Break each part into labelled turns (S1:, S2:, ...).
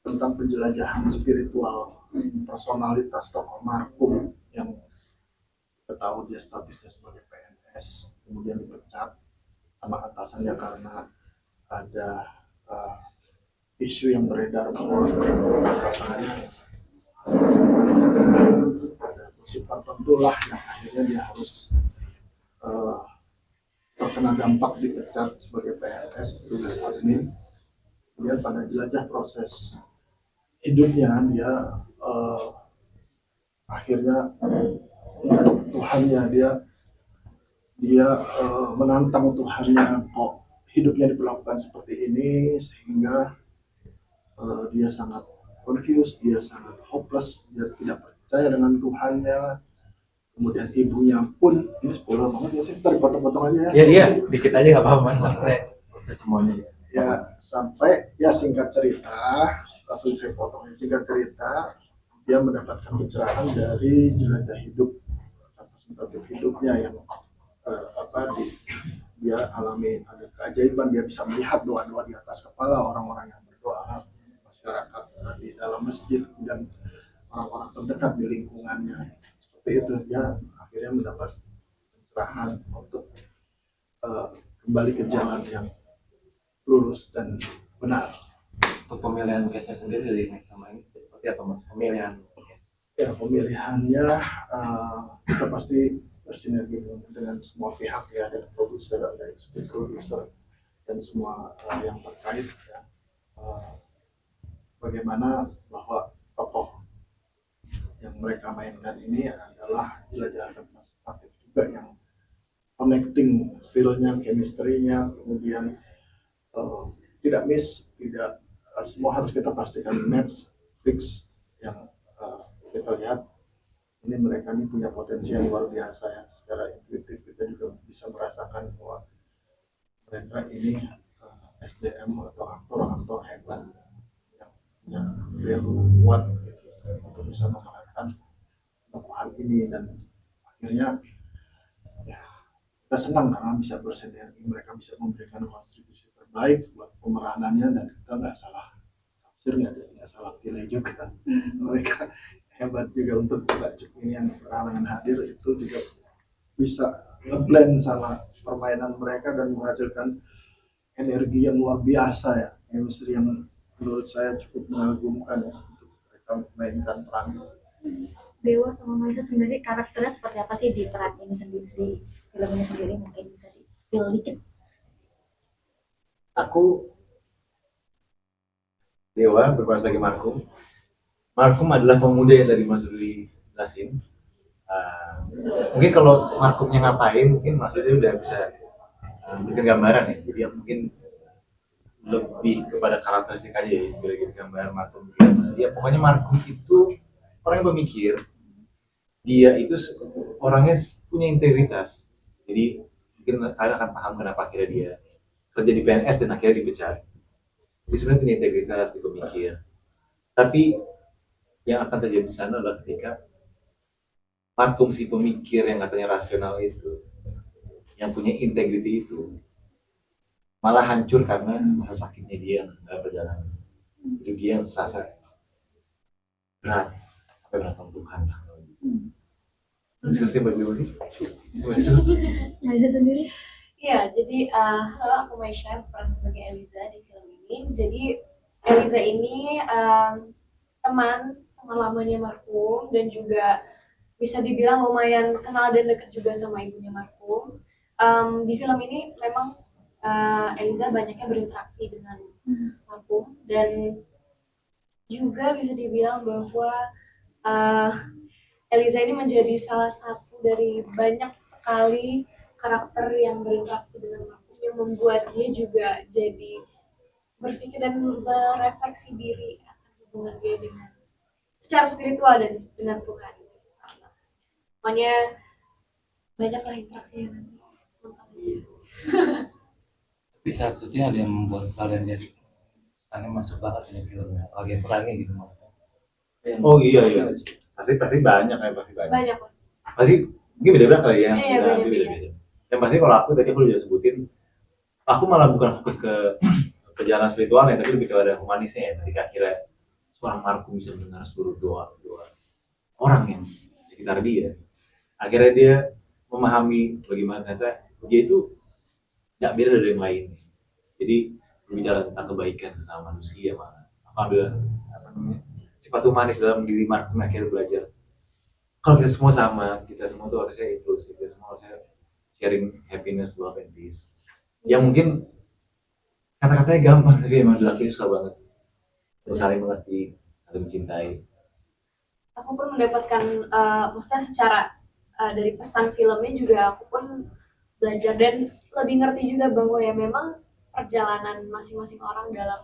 S1: tentang penjelajahan spiritual personalitas tokoh marhum yang kita tahu dia statusnya sebagai PNS, kemudian dipecat sama atasannya karena ada isu yang beredar bahwa atasannya ada prinsip tertentu lah yang akhirnya dia harus terkena dampak dipecat sebagai PNS petugas admin. Kemudian pada jelajah proses hidupnya dia akhirnya untuk Tuhannya dia menantang Tuhannya kok hidupnya diperlakukan seperti ini, sehingga dia sangat confused, dia sangat hopeless, dia tidak percaya dengan Tuhannya. Kemudian ibunya pun, ini spoiler banget ya sih, ntar dipotong-potong aja ya.
S2: Iya, dikit aja nggak apa-apa, maksudnya semuanya.
S1: Ya sampai ya singkat cerita, langsung saya potong. Singkat cerita, dia mendapatkan pencerahan dari jelajah hidup, representatif hidupnya yang dia alami ada keajaiban, dia bisa melihat doa-doa di atas kepala orang-orang yang berdoa, masyarakat di dalam masjid, dan orang-orang terdekat di lingkungannya. Seperti itu, dia akhirnya mendapat pencerahan untuk kembali ke jalan yang lurus dan benar.
S2: Untuk pemilihan case sendiri dari sama ini seperti apa mas? Pemilihan case?
S1: Ya pemilihannya kita pasti bersinergi dengan semua pihak ya, ada produser, ada eksekutif produser, dan semua yang terkait ya. Bagaimana bahwa tokoh yang mereka mainkan ini adalah jelajah representatif juga yang connecting feel-nya, chemistry-nya, kemudian tidak miss, tidak semua harus kita pastikan match, fix. Yang kita lihat ini mereka ini punya potensi yang luar biasa ya, secara intuitif kita juga bisa merasakan bahwa mereka ini SDM atau aktor-aktor hebat yang value kuat gitu untuk bisa memerankan tokohan ini, dan akhirnya ya kita senang karena bisa bersinergi, mereka bisa memberikan kontribusi terbaik buat pemeranannya, dan kita nggak salah tafsir, nggak salah pilih juga. Mereka hebat juga untuk Mbak Cukmi yang berhalangan hadir itu juga bisa ngeblend sama permainan mereka dan menghasilkan energi yang luar biasa ya, chemistry yang menurut saya cukup mengagumkan ya untuk mereka mainkan peran.
S3: Dewa sama Maisa sendiri karakternya seperti apa sih di peran ini sendiri, di film ini sendiri, mungkin bisa di-spill dikit?
S2: Aku Dewa berperan sebagai Markum. Markum adalah pemuda yang tadi Mas Ruli jelasin. Mungkin kalau Markumnya ngapain, mungkin Mas Ruli udah bisa bikin gambaran ya. Jadi mungkin lebih kepada karakteristik aja ya, bikin gambaran Markum. Ya pokoknya Markum itu orang yang pemikir. Dia itu orangnya punya integritas. Jadi mungkin kalian akan paham kenapa akhirnya dia kerja di PNS dan akhirnya dipecat. Dia sebenarnya punya integritas, dia pemikir. Tapi yang akan terjadi di sana adalah ketika Markum si pemikir yang katanya rasional itu, yang punya integriti itu, malah hancur karena rasa sakitnya dia dalam perjalanan. Jadi dia yang serasa berat sampai berantem Tuhan. Diskusi berdua sih.
S3: Maisa sendiri?
S4: Iya, jadi halo, aku Maisha, berperan sebagai Eliza di film ini. Jadi Eliza ini teman lamanya marhum, dan juga bisa dibilang lumayan kenal dan dekat juga sama ibunya marhum. Di film ini memang Eliza banyaknya berinteraksi dengan marhum, dan juga bisa dibilang bahwa Eliza ini menjadi salah satu dari banyak sekali karakter yang berinteraksi dengan marhum, yang membuat dia juga jadi berpikir dan berefleksi diri akan hubungan dia dengan secara spiritual dan dengan Tuhan. Makanya banyaklah interaksinya nanti.
S5: Tapi saat syuting ada yang membuat kalian jadi kesannya masuk banget ini filmnya, bagian perannya gitu maksudnya.
S2: Oh iya, pasti banyak ya,
S4: Banyak.
S2: Pasti mungkin beda-beda kali ya.
S4: Iya, beda-beda.
S2: Yang pasti kalau aku tadi udah sebutin aku malah bukan fokus ke perjalanan spiritualnya, tapi lebih kepada humanisnya ya. Ketika akhirnya seorang Markum bisa mendengar seluruh doa orang yang sekitar dia, akhirnya dia memahami bagaimana ternyata dia itu nggak beda dari yang lain. Jadi berbicara tentang kebaikan sesama manusia, malah apabila sifat humanis dalam diri Markum akhirnya belajar kalau kita semua sama, kita semua tuh harusnya inklusif, kita semua harusnya sharing happiness, love and peace. Ya mungkin kata-katanya gampang tapi emang dilakuin susah banget. Saling mengerti, saling mencintai.
S4: Aku pun mendapatkan maksudnya secara dari pesan filmnya juga aku pun belajar dan lebih ngerti juga bahwa ya memang perjalanan masing-masing orang dalam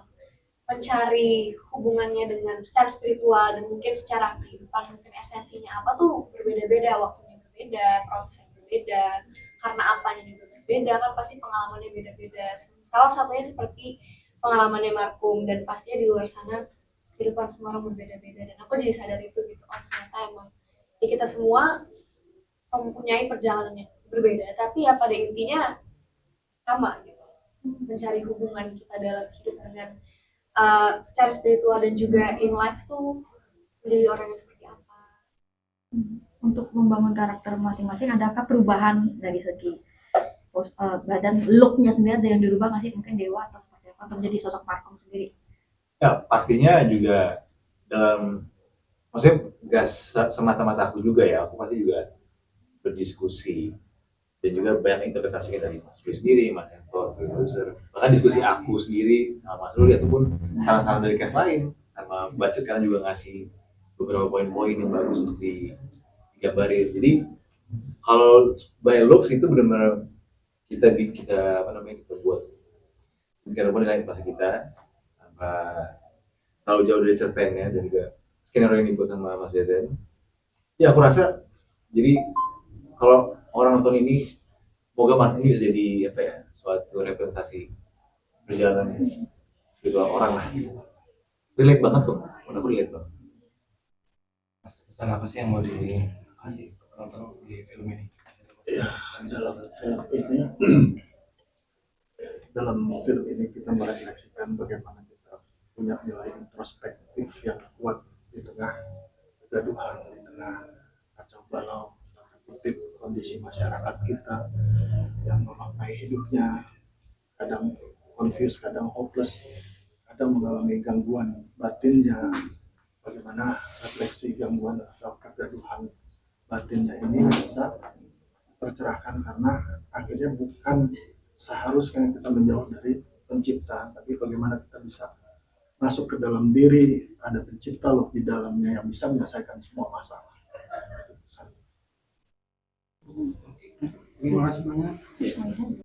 S4: mencari hubungannya dengan secara spiritual dan mungkin secara kehidupan mungkin esensinya apa tuh berbeda-beda, waktunya berbeda, prosesnya berbeda, karena apanya juga berbeda, kan pasti pengalamannya beda-beda. Salah satunya seperti pengalamannya Markum, dan pastinya di luar sana kehidupan semua orang berbeda-beda, dan aku jadi sadar itu gitu, oh ternyata emang ya kita semua mempunyai perjalanan yang berbeda tapi ya pada intinya sama gitu, mencari hubungan kita dalam hidup dengan secara spiritual dan juga in life tuh menjadi orang yang seperti apa.
S3: Untuk membangun karakter masing-masing, adakah perubahan dari segi badan looknya sendiri, ada yang dirubah nggak sih, mungkin Dewa atau seperti apa untuk menjadi sosok Markum sendiri?
S2: Ya pastinya juga dalam, maksudnya nggak semata-mata aku juga ya, aku pasti juga berdiskusi dan juga banyak interpretasi dari Mas Ruli sendiri, Mas Eko sebagai produser, bahkan diskusi aku sendiri sama Mas Ruli ataupun saran-saran dari cast lain, sama Bacot sekarang juga ngasih beberapa poin-poin yang bagus untuk digambarin. Jadi kalau by looks itu benar-benar kita kita buat karena nilai pasti kita tanpa terlalu jauh dari cerpennya dan juga skenario yang dibuat sama Mas Dezen. Ya aku rasa jadi kalau orang nonton ini, semoga Markum ini bisa jadi apa ya, suatu representasi perjalanan spiritual orang lah. Relate banget kok, menurut aku relate banget.
S5: Pesan apa sih yang mau dikasih ke penonton di film ini?
S1: Ya, dalam film ini kita merefleksikan bagaimana kita punya nilai introspektif yang kuat di tengah kegaduhan, di tengah kacau balau, tanda kutip kondisi masyarakat kita yang memaknai hidupnya kadang confused, kadang hopeless, kadang mengalami gangguan batinnya. Bagaimana refleksi gangguan atau kegaduhan batinnya ini bisa tercerahkan karena akhirnya bukan seharusnya kita menjauh dari pencipta, tapi bagaimana kita bisa masuk ke dalam diri, ada pencipta loh di dalamnya yang bisa menyelesaikan semua masalah.
S6: Terima kasih banyak.